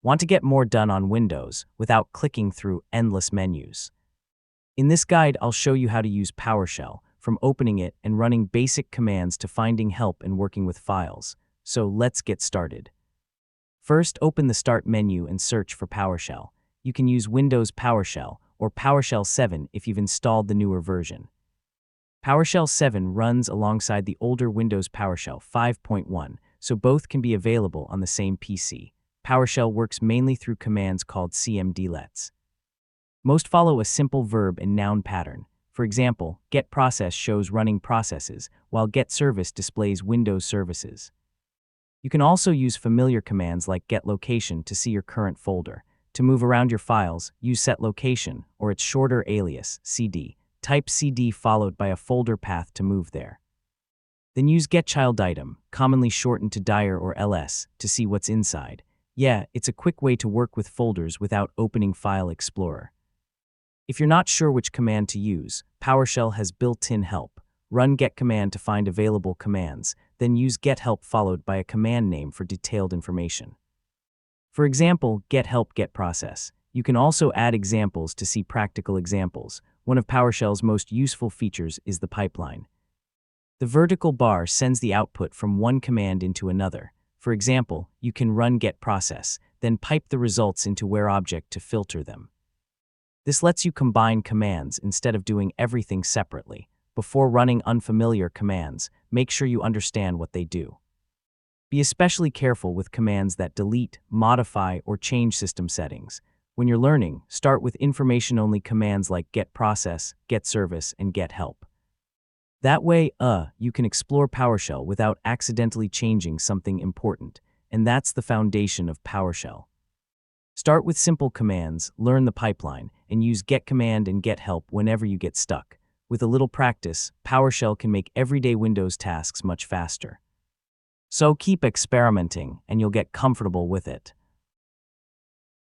Want to get more done on Windows without clicking through endless menus? In this guide, I'll show you how to use PowerShell, from opening it and running basic commands to finding help and working with files. So let's get started. First, open the Start menu and search for PowerShell. You can use Windows PowerShell or PowerShell 7 if you've installed the newer version. PowerShell 7 runs alongside the older Windows PowerShell 5.1, so both can be available on the same PC. PowerShell works mainly through commands called cmdlets. Most follow a simple verb and noun pattern. For example, getProcess shows running processes, while getService displays Windows services. You can also use familiar commands like getLocation to see your current folder. To move around your files, use setLocation, or its shorter alias, cd. Type cd followed by a folder path to move there. Then use getChildItem, commonly shortened to dir or ls, to see what's inside. Yeah, it's a quick way to work with folders without opening File Explorer. If you're not sure which command to use, PowerShell has built-in help. Run get command to find available commands, then use get help followed by a command name for detailed information. For example, get help get process. You can also add examples to see practical examples. One of PowerShell's most useful features is the pipeline. The vertical bar sends the output from one command into another. For example, you can run get process, then pipe the results into where object to filter them. This lets you combine commands instead of doing everything separately. Before running unfamiliar commands, make sure you understand what they do. Be especially careful with commands that delete, modify, or change system settings. When you're learning, start with information-only commands like getProcess, getService, and getHelp. That way, you can explore PowerShell without accidentally changing something important, and that's the foundation of PowerShell. Start with simple commands, learn the pipeline, and use getCommand and getHelp whenever you get stuck. With a little practice, PowerShell can make everyday Windows tasks much faster. So keep experimenting, and you'll get comfortable with it.